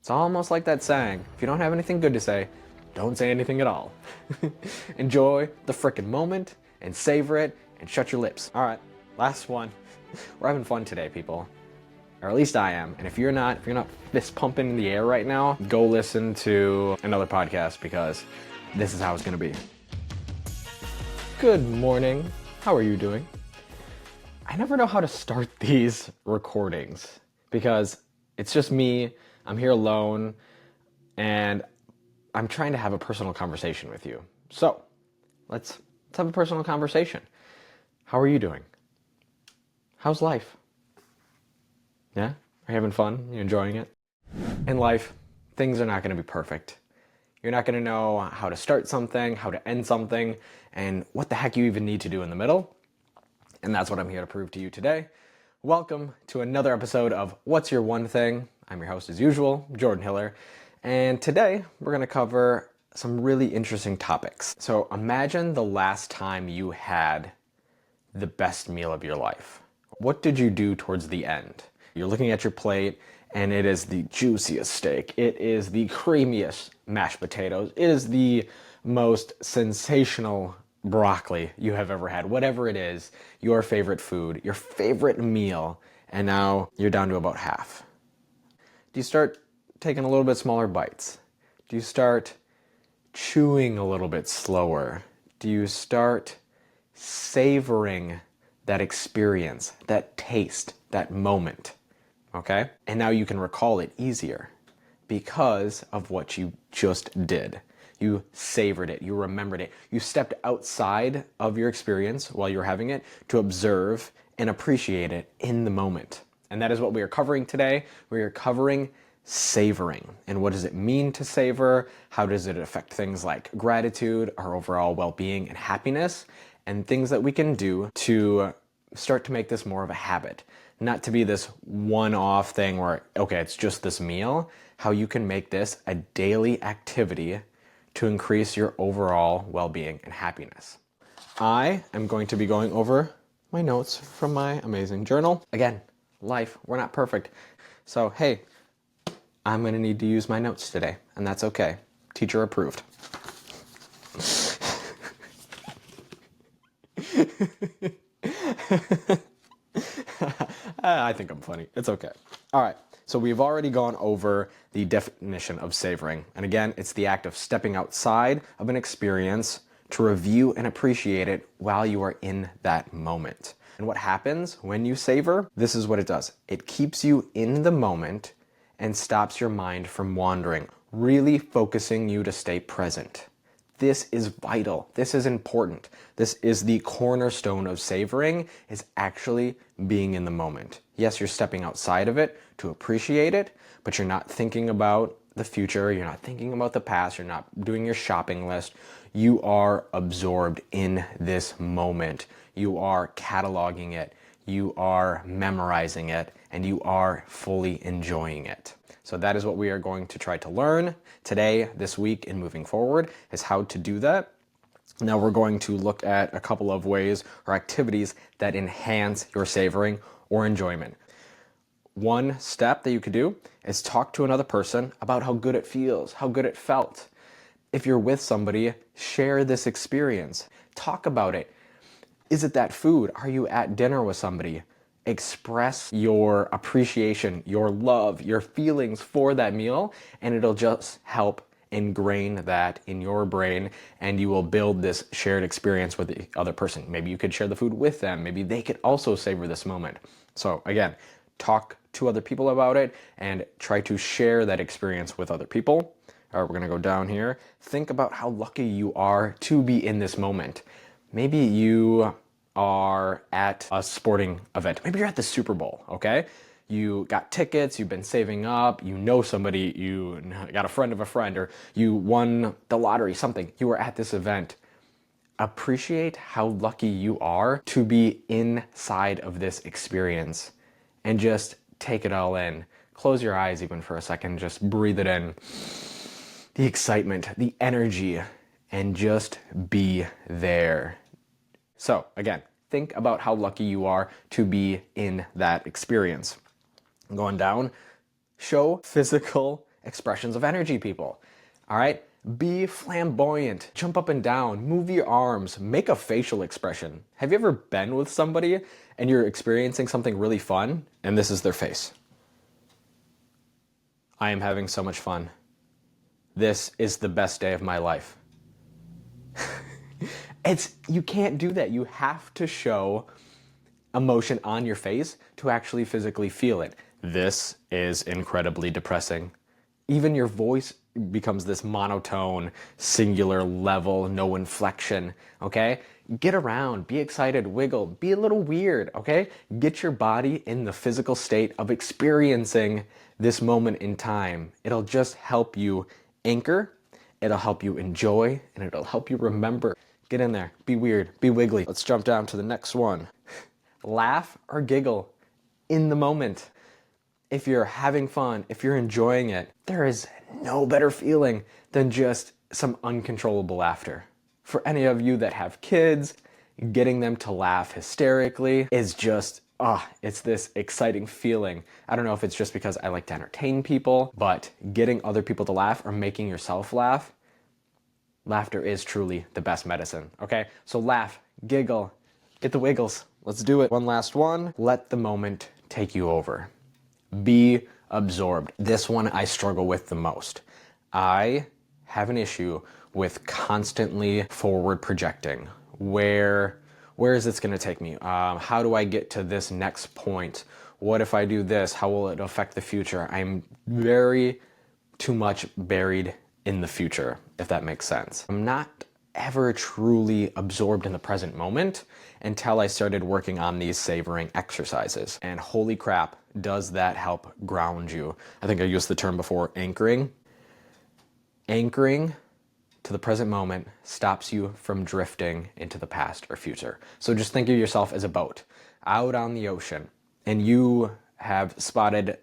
It's almost like that saying, if you don't have anything good to say, don't say anything at all. Enjoy the frickin' moment and savor it and shut your lips. All right, last one. We're having fun today, people. Or at least I am. And if you're not fist pumping in the air right now, go listen to another podcast because this is how it's gonna be. Good morning. How are you doing? I never know how to start these recordings because it's just me. I'm here alone and I'm trying to have a personal conversation with you. So let's have a personal conversation. How are you doing? How's life? Yeah? Are you having fun? You enjoying it? In life, things are not going to be perfect. You're not going to know how to start something, how to end something, and what the heck you even need to do in the middle. And that's what I'm here to prove to you today. Welcome to another episode of What's Your One Thing? I'm your host as usual, Jordan Hiller. And today we're going to cover some really interesting topics. So imagine the last time you had the best meal of your life. What did you do towards the end? You're looking at your plate and it is the juiciest steak. It is the creamiest mashed potatoes. It is the most sensational broccoli you have ever had. Whatever it is, your favorite food, your favorite meal, and now you're down to about half. Do you start taking a little bit smaller bites? Do you start chewing a little bit slower? Do you start savoring that experience, that taste, that moment? Okay? And now you can recall it easier because of what you just did. You savored it, you remembered it, you stepped outside of your experience while you were having it to observe and appreciate it in the moment. And that is what we are covering today. We are covering savoring. And what does it mean to savor? How does it affect things like gratitude, our overall well-being and happiness, and things that we can do to start to make this more of a habit. Not to be this one-off thing where, okay, it's just this meal. How you can make this a daily activity to increase your overall well-being and happiness. I am going to be going over my notes from my amazing journal. Again, life, we're not perfect. So, hey, I'm gonna need to use my notes today, and that's okay. Teacher approved. I think I'm funny. It's okay. All right. So we've already gone over the definition of savoring. And again, it's the act of stepping outside of an experience to review and appreciate it while you are in that moment. And what happens when you savor? This is what it does. It keeps you in the moment and stops your mind from wandering, really focusing you to stay present. This is vital. This is important. This is the cornerstone of savoring, is actually being in the moment. Yes, you're stepping outside of it to appreciate it, but you're not thinking about the future. You're not thinking about the past. You're not doing your shopping list. You are absorbed in this moment. You are cataloging it. You are memorizing it, and you are fully enjoying it. So that is what we are going to try to learn today, this week, and moving forward, is how to do that. Now we're going to look at a couple of ways or activities that enhance your savoring or enjoyment. One step that you could do is talk to another person about how good it feels, how good it felt. If you're with somebody, share this experience. Talk about it. Is it that food? Are you at dinner with somebody? Express your appreciation, your love, your feelings for that meal, and it'll just help ingrain that in your brain, and you will build this shared experience with the other person. Maybe you could share the food with them. Maybe they could also savor this moment. So again, talk to other people about it and try to share that experience with other people. All right, we're gonna go down here. Think about how lucky you are to be in this moment. Maybe you are at a sporting event. Maybe you're at the Super Bowl, okay? You got tickets, you've been saving up, you know somebody, you got a friend of a friend, or you won the lottery, something. You were at this event. Appreciate how lucky you are to be inside of this experience and just take it all in. Close your eyes even for a second, just breathe it in. The excitement, the energy, and just be there. So again, think about how lucky you are to be in that experience. Going down, show physical expressions of energy, people. All right? Be flamboyant, jump up and down, move your arms, make a facial expression. Have you ever been with somebody and you're experiencing something really fun and this is their face? I am having so much fun. This is the best day of my life. You can't do that. You have to show emotion on your face to actually physically feel it. This is incredibly depressing. Even your voice becomes this monotone, singular level, no inflection, okay? Get around, be excited, wiggle, be a little weird, okay? Get your body in the physical state of experiencing this moment in time. It'll just help you anchor, it'll help you enjoy, and it'll help you remember. Get in there, be weird, be wiggly. Let's jump down to the next one. Laugh or giggle in the moment. If you're having fun, if you're enjoying it, there is no better feeling than just some uncontrollable laughter. For any of you that have kids, getting them to laugh hysterically is just, it's this exciting feeling. I don't know if it's just because I like to entertain people, but getting other people to laugh or making yourself laugh, laughter is truly the best medicine, okay? So laugh, giggle, get the wiggles. Let's do it. One last one. Let the moment take you over. Be absorbed. This one I struggle with the most. I have an issue with constantly forward projecting. Where is this going to take me? How do I get to this next point? What if I do this? How will it affect the future? I'm very too much buried in the future, if that makes sense. I'm not ever truly absorbed in the present moment until I started working on these savoring exercises. And holy crap, does that help ground you? I think I used the term before, anchoring. Anchoring to the present moment stops you from drifting into the past or future. So just think of yourself as a boat out on the ocean, and you have spotted,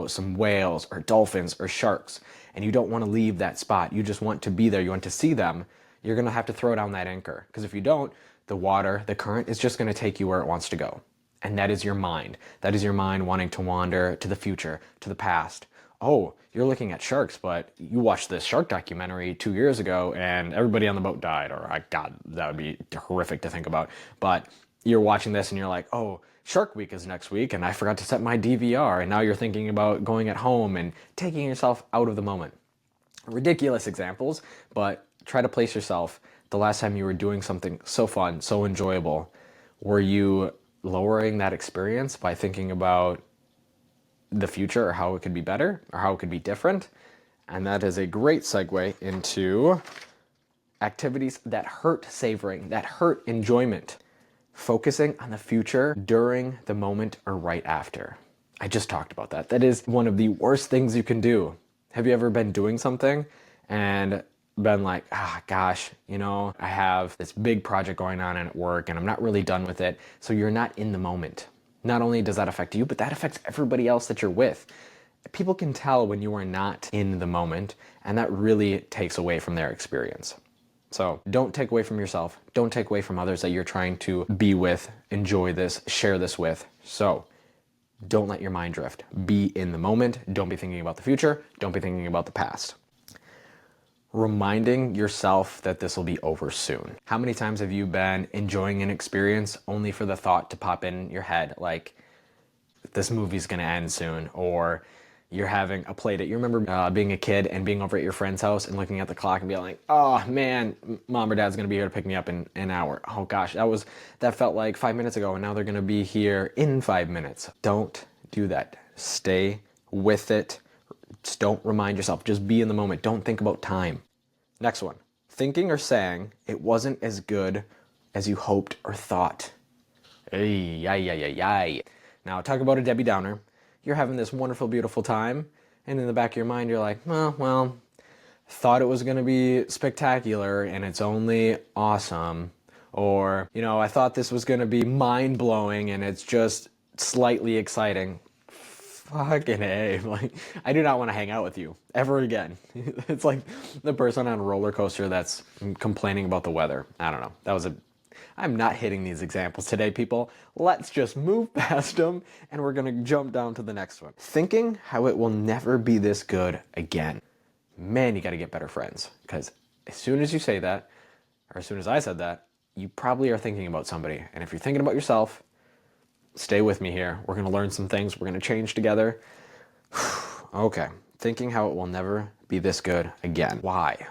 some whales or dolphins or sharks, and you don't want to leave that spot. You just want to be there. You want to see them. You're going to have to throw down that anchor, because if you don't, the water, the current is just going to take you where it wants to go. And that is your mind. That is your mind wanting to wander to the future, to the past. Oh, you're looking at sharks, but you watched this shark documentary 2 years ago and everybody on the boat died, or God, that would be horrific to think about. But you're watching this and you're like, oh, Shark Week is next week and I forgot to set my DVR, and now you're thinking about going at home and taking yourself out of the moment. Ridiculous examples, but try to place yourself. The last time you were doing something so fun, so enjoyable, were you lowering that experience by thinking about the future or how it could be better or how it could be different? And that is a great segue into activities that hurt savoring, that hurt enjoyment. Focusing on the future during the moment or right after. I just talked about that. That is one of the worst things you can do. Have you ever been doing something and been like, gosh, I have this big project going on at work and I'm not really done with it. So you're not in the moment. Not only does that affect you, but that affects everybody else that you're with. People can tell when you are not in the moment, and that really takes away from their experience. So don't take away from yourself. Don't take away from others that you're trying to be with, enjoy this, share this with. So don't let your mind drift. Be in the moment. Don't be thinking about the future. Don't be thinking about the past. Reminding yourself that this will be over soon. How many times have you been enjoying an experience only for the thought to pop in your head, like, this movie's gonna end soon, or you're having a play date. You remember being a kid and being over at your friend's house and looking at the clock and being like, oh man, mom or dad's gonna be here to pick me up in an hour. Oh gosh, that felt like 5 minutes ago and now they're gonna be here in 5 minutes. Don't do that. Stay with it. Just don't remind yourself. Just be in the moment. Don't think about time. Next one. Thinking or saying it wasn't as good as you hoped or thought. Now talk about a Debbie Downer. You're having this wonderful, beautiful time, and in the back of your mind, you're like, well, thought it was going to be spectacular, and it's only awesome. Or, I thought this was going to be mind-blowing, and it's just slightly exciting. Fucking A. Like, I do not want to hang out with you ever again. It's like the person on a roller coaster that's complaining about the weather. I don't know. That was I'm not hitting these examples today, people. Let's just move past them, and we're gonna jump down to the next one. Thinking how it will never be this good again. Man, you gotta get better friends, because as soon as you say that, or as soon as I said that, you probably are thinking about somebody. And if you're thinking about yourself, stay with me here. We're gonna learn some things. We're gonna change together. Okay, thinking how it will never be this good again. Why?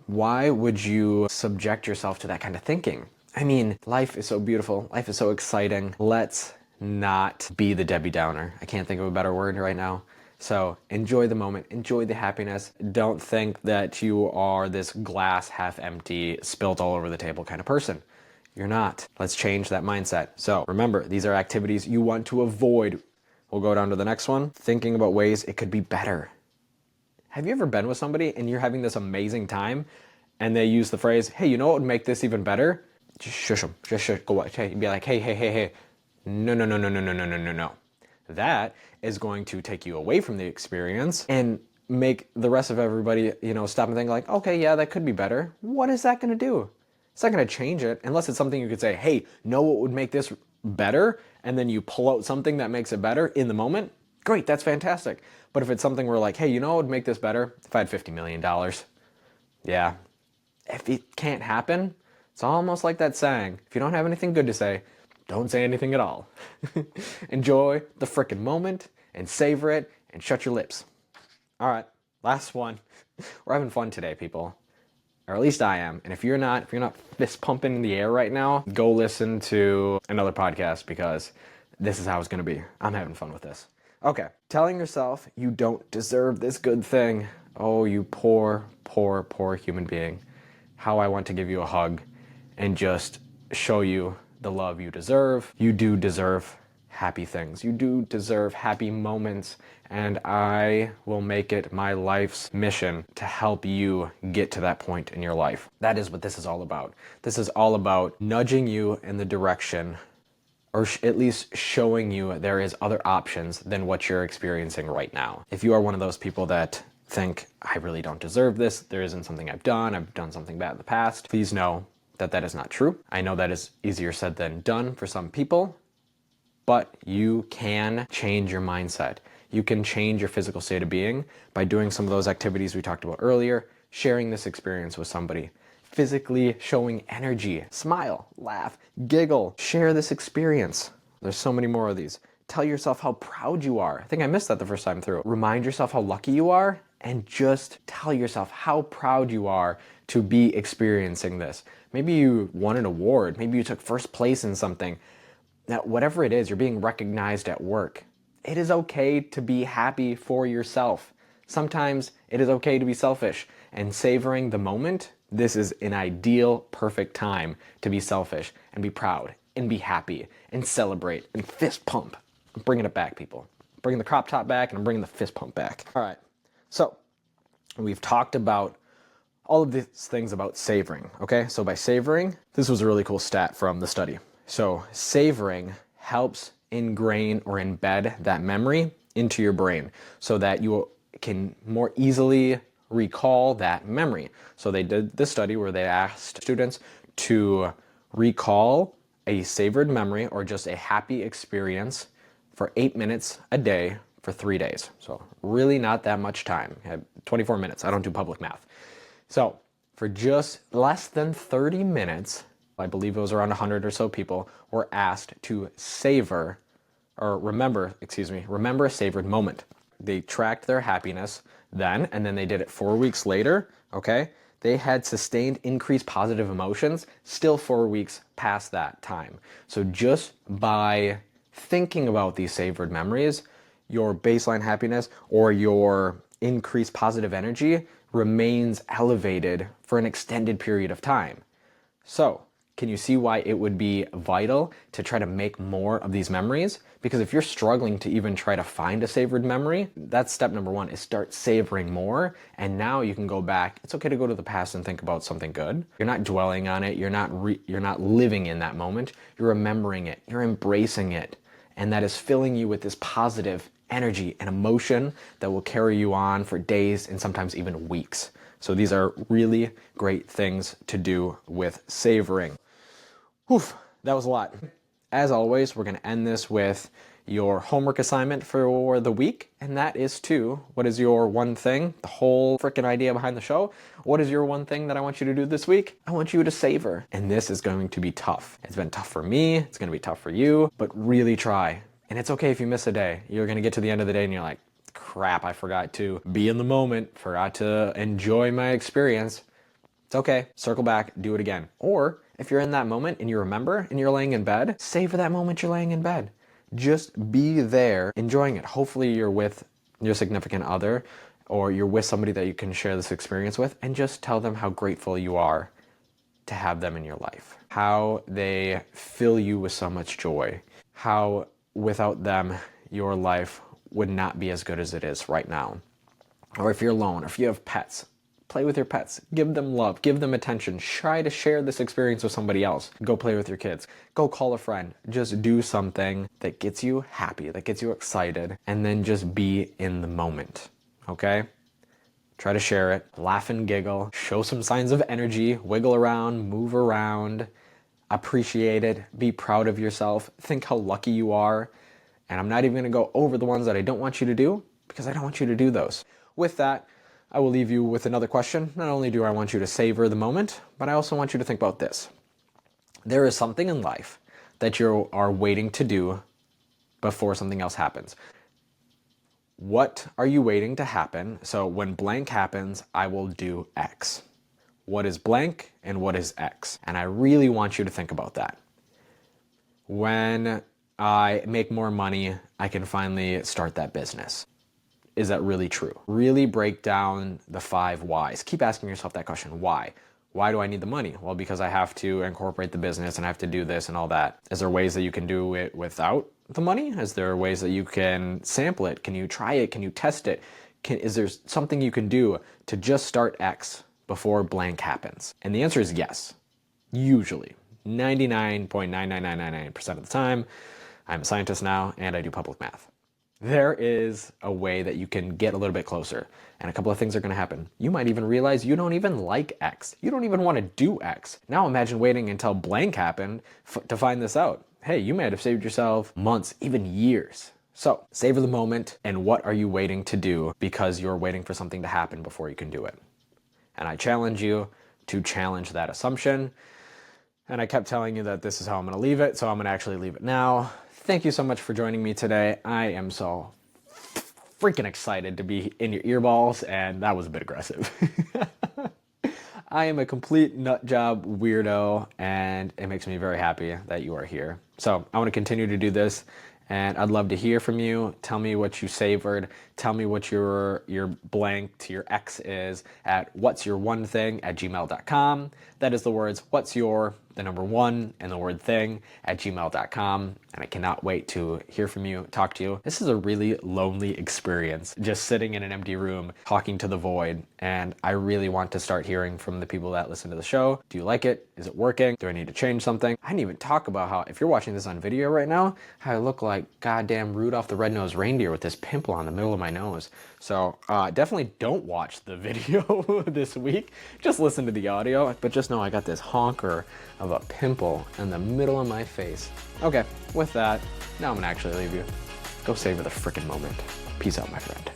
Why would you subject yourself to that kind of thinking? I mean, life is so beautiful. Life is so exciting. Let's not be the Debbie Downer. I can't think of a better word right now. So enjoy the moment, enjoy the happiness. Don't think that you are this glass half empty, spilt all over the table kind of person. You're not. Let's change that mindset. So remember, these are activities you want to avoid. We'll go down to the next one. Thinking about ways it could be better. Have you ever been with somebody and you're having this amazing time and they use the phrase, hey, you know what would make this even better? Just shush them. Just shush. Go watch. Hey, be like, hey. No, no, no, no, no, no, no, no, no, no. That is going to take you away from the experience and make the rest of everybody, stop and think like, okay, yeah, that could be better. What is that going to do? It's not going to change it unless it's something you could say, hey, know what would make this better? And then you pull out something that makes it better in the moment. Great, that's fantastic. But if it's something where like, hey, you know what would make this better? If I had $50 million. Yeah. If it can't happen, it's almost like that saying, if you don't have anything good to say, don't say anything at all. Enjoy the frickin' moment and savor it and shut your lips. All right, last one. We're having fun today, people. Or at least I am. And if you're not fist pumping in the air right now, go listen to another podcast because this is how it's gonna be. I'm having fun with this. Okay, telling yourself you don't deserve this good thing. Oh, you poor, poor, poor human being. How I want to give you a hug and just show you the love you deserve. You do deserve happy things. You do deserve happy moments, and I will make it my life's mission to help you get to that point in your life. That is what this is all about. This is all about nudging you in the direction, or at least showing you there is other options than what you're experiencing right now. If you are one of those people that think, I really don't deserve this, there isn't something I've done something bad in the past, please know that that is not true. I know that is easier said than done for some people, but you can change your mindset. You can change your physical state of being by doing some of those activities we talked about earlier, sharing this experience with somebody, physically showing energy, smile, laugh, giggle, share this experience. There's so many more of these. Tell yourself how proud you are. I think I missed that the first time through. Remind yourself how lucky you are and just tell yourself how proud you are to be experiencing this. Maybe you won an award. Maybe you took first place in something. Now, whatever it is, you're being recognized at work. It is okay to be happy for yourself. Sometimes it is okay to be selfish, and savoring the moment, this is an ideal, perfect time to be selfish and be proud and be happy and celebrate and fist pump. I'm bringing it back, people. I'm bringing the crop top back and I'm bringing the fist pump back. All right, so we've talked about all of these things about savoring, okay? So by savoring, this was a really cool stat from the study. So savoring helps ingrain or embed that memory into your brain so that you can more easily recall that memory. So they did this study where they asked students to recall a savored memory or just a happy experience for 8 minutes a day for 3 days. So really not that much time. 24 minutes. I don't do public math. So for just less than 30 minutes, I believe it was around 100 or so people were asked to remember a savored moment. They tracked their happiness then, and then they did it 4 weeks later, okay? They had sustained increased positive emotions still 4 weeks past that time. So just by thinking about these savored memories, your baseline happiness or your increased positive energy remains elevated for an extended period of time. So, can you see why it would be vital to try to make more of these memories? Because if you're struggling to even try to find a savored memory, that's step number one, is start savoring more. And now you can go back. It's okay to go to the past and think about something good. You're not dwelling on it. You're not living in that moment. You're remembering it. You're embracing it. And that is filling you with this positive energy and emotion that will carry you on for days and sometimes even weeks. So these are really great things to do with savoring. Whew, that was a lot. As always, we're going to end this with your homework assignment for the week, and that is to, what is your one thing? The whole freaking idea behind the show. What is your one thing that I want you to do this week? I want you to savor. And this is going to be tough. It's been tough for me, it's going to be tough for you, but really try. And it's okay if you miss a day. You're going to get to the end of the day and you're like, crap, I forgot to be in the moment, forgot to enjoy my experience. It's okay, circle back, do it again. Or if you're in that moment and you remember and you're laying in bed, savor that moment you're laying in bed. Just be there, enjoying it. Hopefully you're with your significant other or you're with somebody that you can share this experience with, and just tell them how grateful you are to have them in your life. How they fill you with so much joy. How without them, your life would not be as good as it is right now. Or if you're alone, or if you have pets, play with your pets. Give them love, give them attention. Try to share this experience with somebody else. Go play with your kids. Go call a friend. Just do something that gets you happy, that gets you excited, and then just be in the moment, okay? Try to share it, laugh and giggle, show some signs of energy, wiggle around, move around, appreciate it, be proud of yourself, think how lucky you are. And I'm not even gonna go over the ones that I don't want you to do, because I don't want you to do those. With that, I will leave you with another question. Not only do I want you to savor the moment, but I also want you to think about this. There is something in life that you are waiting to do before something else happens. What are you waiting to happen? So when blank happens, I will do X. What is blank and what is X? And I really want you to think about that. When I make more money, I can finally start that business. Is that really true? Really break down the 5 whys. Keep asking yourself that question. Why? Why do I need the money? Well, because I have to incorporate the business and I have to do this and all that. Is there ways that you can do it without the money? Is there ways that you can sample it? Can you try it? Can you test it? Is there something you can do to just start X before blank happens? And the answer is yes. Usually. 99.99999% of the time. I'm a scientist now and I do public math. There is a way that you can get a little bit closer, and a couple of things are going to happen. You might even realize you don't even like X. You don't even want to do X. Now imagine waiting until blank happened to find this out. Hey, you might have saved yourself months, even years. So savor the moment, and what are you waiting to do because you're waiting for something to happen before you can do it? And I challenge you to challenge that assumption. And I kept telling you that this is how I'm going to leave it, so I'm going to actually leave it now. Thank you so much for joining me today. I am so freaking excited to be in your earballs, and that was a bit aggressive. I am a complete nut job weirdo, and it makes me very happy that you are here. So I want to continue to do this, and I'd love to hear from you. Tell me what you savored. Tell me what your blank to your X is at whatsyourone@gmail.com. That is the words what's your, the number 1, and the word thing at gmail.com. And I cannot wait to hear from you, talk to you. This is a really lonely experience, just sitting in an empty room, talking to the void. And I really want to start hearing from the people that listen to the show. Do you like it? Is it working? Do I need to change something? I didn't even talk about how, if you're watching this on video right now, how I look like goddamn Rudolph the Red-Nosed Reindeer with this pimple on the middle of my nose. So definitely don't watch the video this week. Just listen to the audio, but just know I got this honker of a pimple in the middle of my face. Okay, with that, now I'm gonna actually leave you. Go savor the frickin' moment. Peace out, my friend.